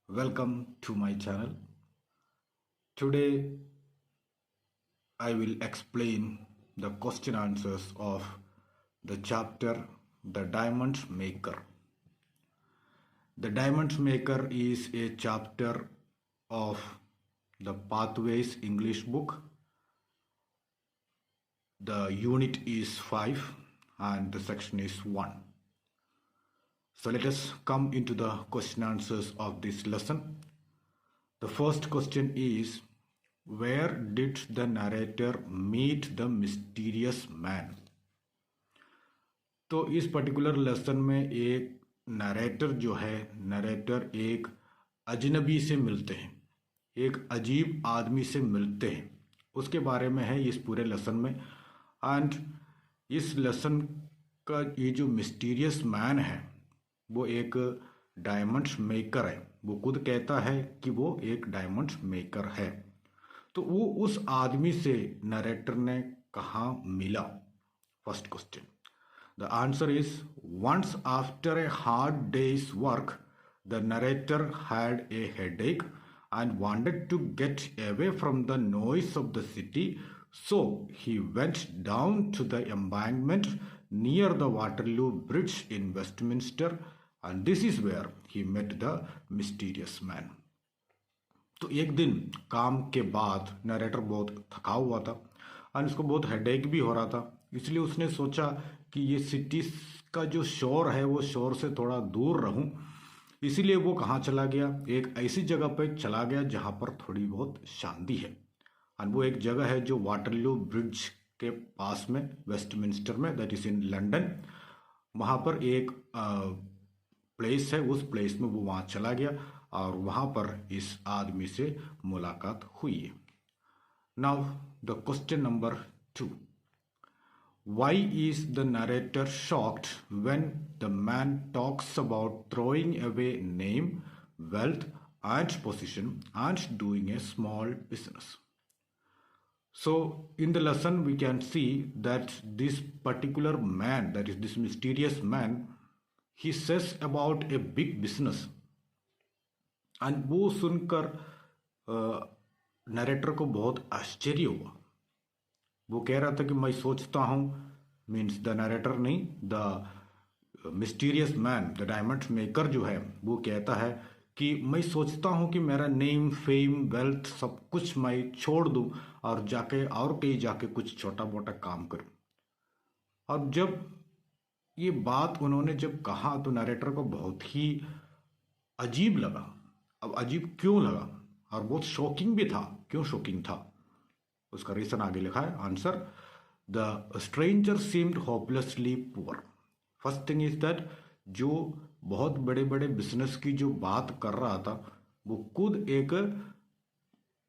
Welcome to my channel. Today I will explain the question answers of the chapter The Diamond Maker. The Diamond Maker is a chapter of the Pathways English book. The unit is 5 and the section is 1. So let us come into the question answers of this lesson. The first question is, where did the narrator meet the mysterious man? तो इस particular lesson में एक narrator एक अजनबी से मिलते हैं, एक अजीब आदमी से मिलते हैं, उसके बारे में है इस पूरे लेसन में। एंड इस लेसन का ये जो मिस्टीरियस मैन है वो एक डायमंड मेकर है। वो खुद कहता है कि वो एक डायमंड मेकर है। तो वो उस आदमी से नरेटर ने कहाँ मिला? First question. The answer is, once after a hard day's work the narrator had a headache and wanted to get away from the noise of the city, so he went down to the embankment near the Waterloo Bridge in Westminster, and this is where he met the mysterious man. तो एक दिन काम के बाद narrator बहुत थका हुआ था और उसको बहुत हेडेक भी हो रहा था, इसलिए उसने सोचा कि ये सिटी का जो शोर है वो शोर से थोड़ा दूर रहूं। इसीलिए वो कहाँ चला गया? एक ऐसी जगह पर चला गया जहाँ पर थोड़ी बहुत शांति है। और वो एक जगह है जो वाटरलू ब्रिज के पास में, वेस्टमिंस्टर में, दैट इज इन लंदन। वहाँ पर एक प्लेस है, उस प्लेस में वो वहाँ चला गया और वहाँ पर इस आदमी से मुलाकात हुई है। Now the question number 2. Why is the narrator shocked when the man talks about throwing away name, wealth, and position and doing a small business? So, in the lesson, we can see that this particular man, that is this mysterious man, he says about a big business. And वो सुनकर narrator को बहुत आश्चर्य हुआ। वो कह रहा था कि मैं सोचता हूँ, मीन्स द नरेटर नहीं, the mysterious man, the diamond maker जो है वो कहता है कि मैं सोचता हूँ कि मेरा नेम, फेम, वेल्थ सब कुछ मैं छोड़ दूँ और जाके और कहीं जाके कुछ छोटा मोटा काम करूँ। अब जब ये बात उन्होंने जब कहा तो नरेटर को बहुत ही अजीब लगा। अब अजीब क्यों लगा और बहुत शॉकिंग भी था। क्यों शॉकिंग था? उसका रीजन आगे लिखा है। Answer, the stranger seemed hopelessly poor. First thing is that जो बहुत बड़े बड़े बिजनेस की जो बात कर रहा था वो खुद एक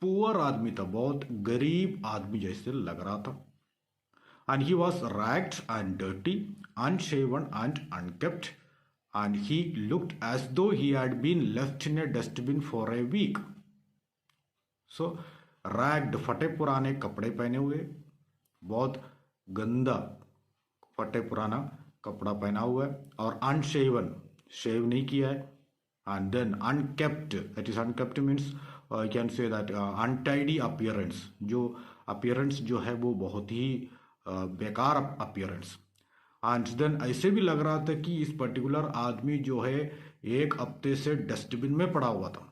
पुअर आदमी था, बहुत गरीब आदमी जैसे लग रहा था। And he was ragged and dirty, unshaven and unkempt, and he looked as though he had been left in a dustbin for a week. So ragged, फटे पुराने कपड़े पहने हुए, बहुत गंदा फटे पुराना कपड़ा पहना हुआ है, और अनशेवन, शेव नहीं किया है, and then unkempt, that is unkempt means you can say that untidy appearance, जो अपीयरेंस जो है वो बहुत ही बेकार अपीयरेंस। एंड देन ऐसे भी लग रहा था कि इस पर्टिकुलर आदमी जो है एक हफ्ते से डस्टबिन में पड़ा हुआ था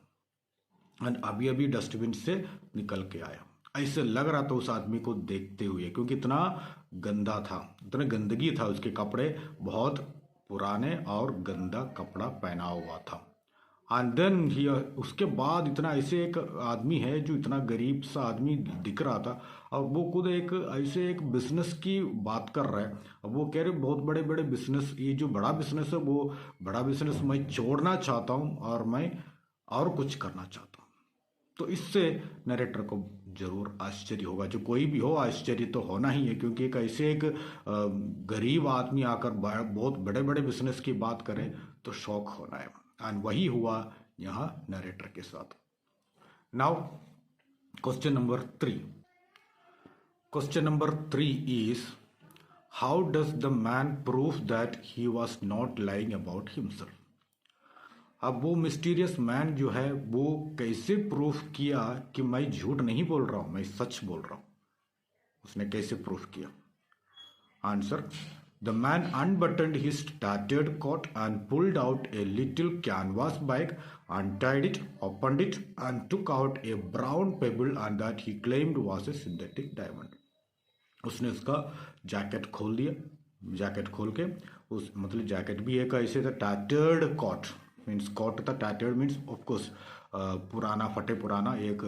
एंड अभी अभी डस्टबिन से निकल के आया। ऐसे लग रहा था उस आदमी को देखते हुए, क्योंकि इतना गंदा था, इतना गंदगी था, उसके कपड़े बहुत पुराने और गंदा कपड़ा पहना हुआ था। एंड देन ही, उसके बाद इतना ऐसे एक आदमी है जो इतना गरीब सा आदमी दिख रहा था और वो खुद एक ऐसे एक बिजनेस की बात कर रहा है। अब वो कह रहे बहुत बड़े बड़े बिजनेस, ये जो बड़ा बिजनेस है वो बड़ा बिजनेस मैं छोड़ना चाहता हूँ और मैं और कुछ करना चाहता हूँ। तो इससे नरेटर को जरूर आश्चर्य होगा, जो कोई भी हो आश्चर्य तो होना ही है, क्योंकि एक ऐसे एक गरीब आदमी आकर बहुत बड़े बड़े बिजनेस की बात करे तो शौक होना है। एंड वही हुआ यहाँ नरेटर के साथ। Now question number 3. Question number 3 is, how does the man prove that he was not lying about himself? अब वो मिस्टीरियस मैन जो है वो कैसे प्रूफ किया कि मैं झूठ नहीं बोल रहा हूं, मैं सच बोल रहा हूं? उसने कैसे प्रूफ किया? Answer: the man unbuttoned his tattered coat and pulled out a little canvas bag, untied it, opened it, and took out a brown pebble, and that he claimed was a synthetic diamond. उसने उसका jacket खोल दिया, jacket खोल के उस मतलब jacket भी एक ऐसे था, टैटर्ड कॉट मीन्स कोट था, टैटर्ड मीन्स ऑफकोर्स पुराना, फटे पुराना एक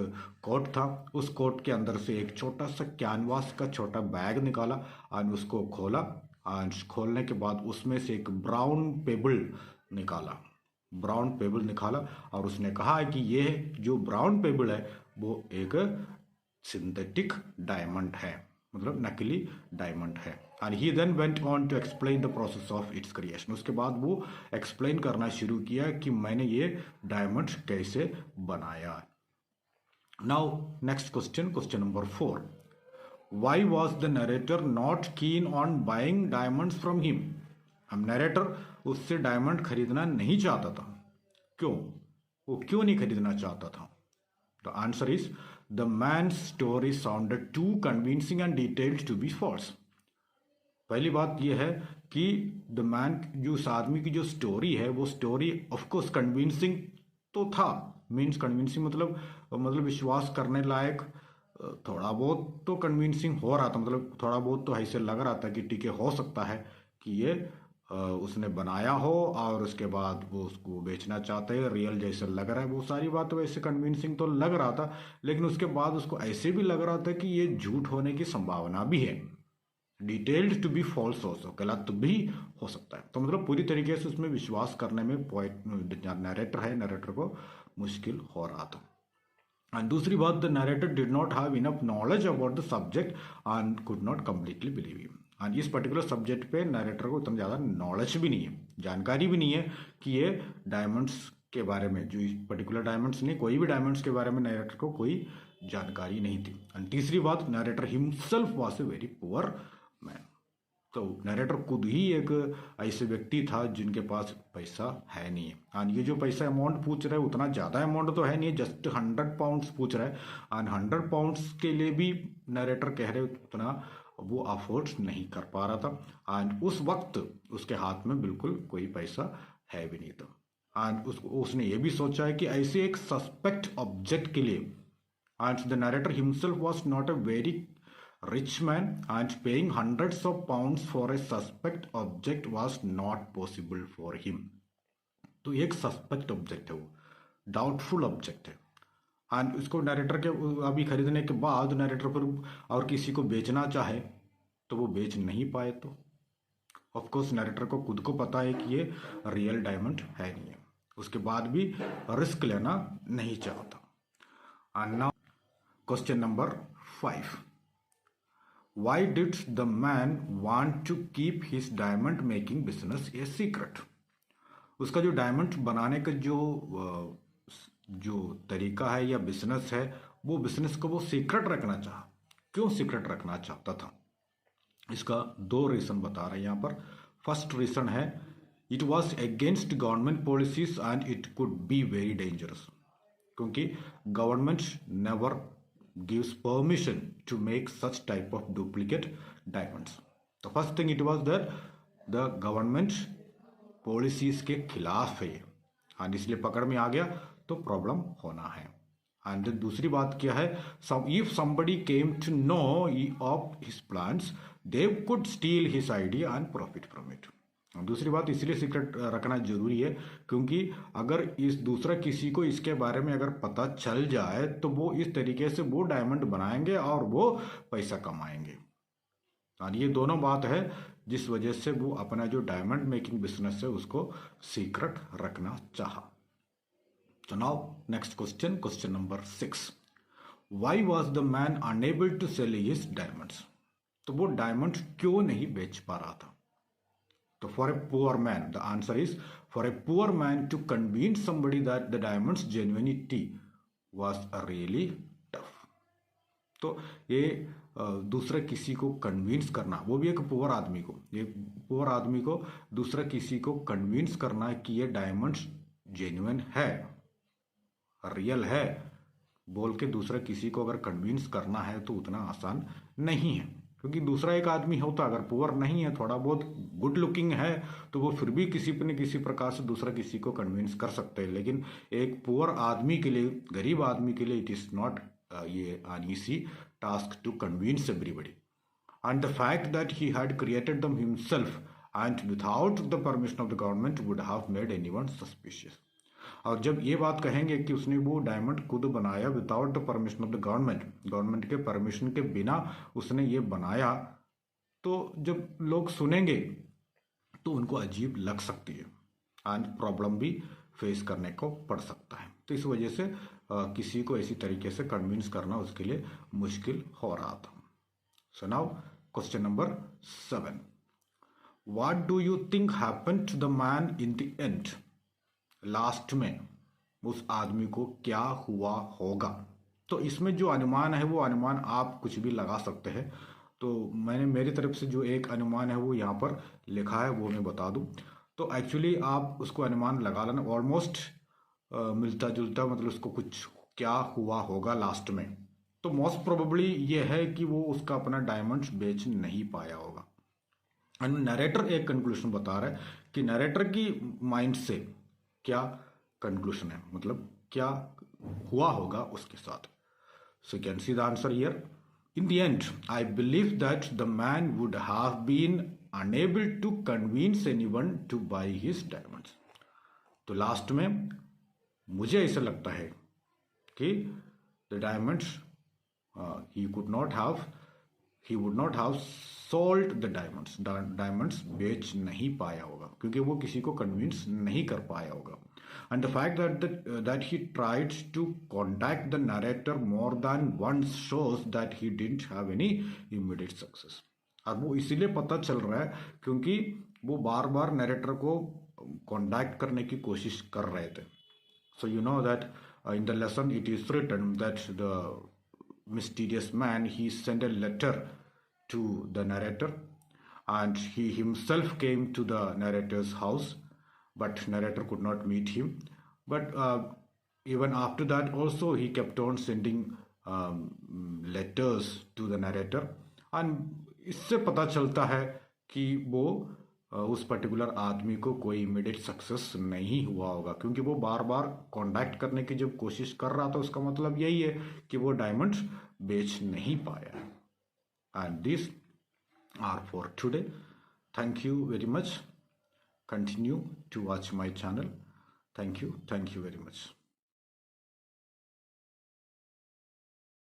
कोट था। उस कोट के अंदर से एक छोटा सा कैनवास का छोटा बैग निकाला और उसको खोला, और खोलने के बाद उसमें से एक ब्राउन पेबल निकाला, ब्राउन पेबल निकाला, और उसने कहा कि ये जो ब्राउन पेबल है वो एक सिंथेटिक डायमंड है, मतलब नकली डायमंड है। And he then went on to explain the process of its creation. उसके बाद वो एक्सप्लेन करना शुरू किया कि मैंने ये डायमंड कैसे बनाया। Now next question, question number 4, why was the narrator not keen on buying diamonds from him? हम नरेटर उससे डायमंड खरीदना नहीं चाहता था, क्यों? वो क्यों नहीं खरीदना चाहता था? The answer is the man story sounded too convincing and detailed to be false. पहली बात यह है कि द मैन, जो उस आदमी की जो स्टोरी है वो स्टोरी ऑफकोर्स कन्विंसिंग तो था, मीन्स कन्विंसिंग मतलब विश्वास करने लायक, थोड़ा बहुत तो कन्विंसिंग हो रहा था, मतलब थोड़ा बहुत तो ऐसे लग रहा था कि ठीक है, हो सकता है कि ये उसने बनाया हो और उसके बाद वो उसको बेचना चाहते हैं, रियल जैसे लग रहा है, वो सारी बात वैसे कन्विंसिंग तो लग रहा था, लेकिन उसके बाद उसको ऐसे भी लग रहा था कि ये झूठ होने की संभावना भी है, डिटेल्ड टू बी फॉल्स हो, गलत भी हो सकता है। तो मतलब पूरी तरीके से उसमें विश्वास करने में नरेटर को मुश्किल हो रहा था। एंड दूसरी बात, the narrator did not have enough knowledge about the subject and could not completely believe him. And इस पर्टिकुलर सब्जेक्ट पे नरेटर को उतना ज़्यादा नॉलेज भी नहीं है, जानकारी भी नहीं है कि ये डायमंड्स के बारे में, जो पर्टिकुलर डायमंड्स नहीं, कोई भी डायमंड्स के बारे में नरेटर को कोई जानकारी नहीं थी। एंड तीसरी बात, narrator himself was a very poor man. तो नरेटर खुद ही एक ऐसे व्यक्ति था जिनके पास पैसा है नहीं है। एंड ये जो पैसा अमाउंट पूछ रहा है उतना ज़्यादा अमाउंट तो है नहीं है, जस्ट 100 पाउंड्स पूछ रहा है। एंड 100 पाउंड्स के लिए भी नरेटर कह रहे उतना वो अफोर्ड नहीं कर पा रहा था। एंड उस वक्त उसके हाथ में बिल्कुल कोई पैसा है भी नहीं था। एंड उसने ये भी सोचा है कि ऐसे एक सस्पेक्ट ऑब्जेक्ट के लिए, and the narrator himself was not a very rich man, and paying hundreds of pounds for a suspect object was not possible for him. तो एक सस्पेक्ट ऑब्जेक्ट है, वो डाउटफुल ऑब्जेक्ट है, एंड उसको narrator के अभी खरीदने के बाद नरेटर पर और किसी को बेचना चाहे तो वो बेच नहीं पाए। तो ऑफकोर्स नरेटर को खुद को पता है कि ये रियल डायमंड है नहीं है, उसके बाद भी रिस्क लेना नहीं चाहता। And now question number 5, Why did the man want to keep his diamond making business a secret? उसका जो डायमंड बनाने का जो तरीका है या बिजनेस है, वो बिजनेस को वो सीक्रेट रखना चाहा। क्यों सीक्रेट रखना चाहता था? इसका 2 रीजन बता रहे हैं यहाँ पर। फर्स्ट रीजन है, it was against government policies and it could be very dangerous, क्योंकि government never gives permission to make such type of duplicate diamonds. The first thing it was that the government policies के खिलाफ है, और इसलिए पकड़ में आ गया तो प्रॉब्लम होना है। एंड दूसरी बात क्या है, if somebody came to know of his plans, they could steal his idea and profit from it. दूसरी बात इसलिए सीक्रेट रखना जरूरी है क्योंकि अगर इस दूसरा किसी को इसके बारे में अगर पता चल जाए तो वो इस तरीके से वो डायमंड बनाएंगे और वो पैसा कमाएंगे। और ये दोनों बात है जिस वजह से वो अपना जो डायमंड मेकिंग बिजनेस है उसको सीक्रेट रखना चाहा। तो now next question, question number 6, why was the man unable to sell his diamonds? तो वो डायमंड क्यों नहीं बेच पा रहा था? So for a poor man, the answer is, for a poor man to convince somebody that the diamond's genuinity was really tough. तो ये दूसरा किसी को कन्विंस करना, वो भी एक पुअर आदमी को, दूसरा किसी को कन्विंस करना कि ये डायमंड्स जेन्युइन है, रियल है बोल के दूसरा किसी को अगर कन्विंस करना है तो उतना आसान नहीं है, क्योंकि दूसरा एक आदमी होता अगर पुअर नहीं है, थोड़ा बहुत गुड लुकिंग है, तो वो फिर भी किसी न किसी प्रकार से दूसरा किसी को कन्विंस कर सकते हैं। लेकिन एक पुअर आदमी के लिए, गरीब आदमी के लिए इट इज नॉट ये an easy task to convince everybody. And the fact that he had created them himself and without the permission of the government would have made anyone suspicious. और जब ये बात कहेंगे कि उसने वो डायमंड खुद बनाया without the permission of the government, government के परमिशन के बिना उसने ये बनाया, तो जब लोग सुनेंगे तो उनको अजीब लग सकती है एंड प्रॉब्लम भी फेस करने को पड़ सकता है। तो इस वजह से किसी को ऐसी तरीके से कन्विंस करना उसके लिए मुश्किल हो रहा था। So now question number 7, what do you think happened to the man in the end? Last में उस आदमी को क्या हुआ होगा? तो इसमें जो अनुमान है वो अनुमान आप कुछ भी लगा सकते हैं। तो मैंने मेरी तरफ से जो एक अनुमान है वो यहाँ पर लिखा है, वो मैं बता दूं। तो एक्चुअली आप उसको अनुमान लगा लेना, ऑलमोस्ट मिलता जुलता, मतलब उसको कुछ क्या हुआ होगा लास्ट में। तो मोस्ट प्रोबेबली ये है कि वो उसका अपना डायमंड्स बेच नहीं पाया होगा। एंड नरेटर एक कंक्लूजन बता रहा है कि नरेटर की माइंड से क्या कंक्लूजन है, मतलब क्या हुआ होगा उसके साथ। So you can see the answer here. In the end, I believe that the man would have been unable to convince anyone to buy his diamonds. तो लास्ट में मुझे ऐसा लगता है कि the diamonds he would not have sold the diamonds. Diamonds बेच नहीं पाया होगा क्योंकि वो किसी को कन्विंस नहीं कर पाया होगा। And the fact that he tried to contact the narrator more than once shows that he didn't have any immediate success. और वो इसीलिए पता चल रहा है क्योंकि वो बार बार नरेटर को कांटेक्ट करने की कोशिश कर रहे थे। So you know that in the lesson it is written that the mysterious man, he sent a letter to the narrator and he himself came to the narrator's house, but narrator could not meet him. But even after that also he kept on sending letters to the narrator, and इससे पता चलता है कि वो उस particular आदमी को कोई इमीडिएट सक्सेस नहीं हुआ होगा, क्योंकि वो बार बार कांटेक्ट करने की जब कोशिश कर रहा था उसका मतलब यही है कि वो डायमंड्स बेच नहीं पाया। And this are for today. Thank you very much. Continue to watch my channel. Thank you very much.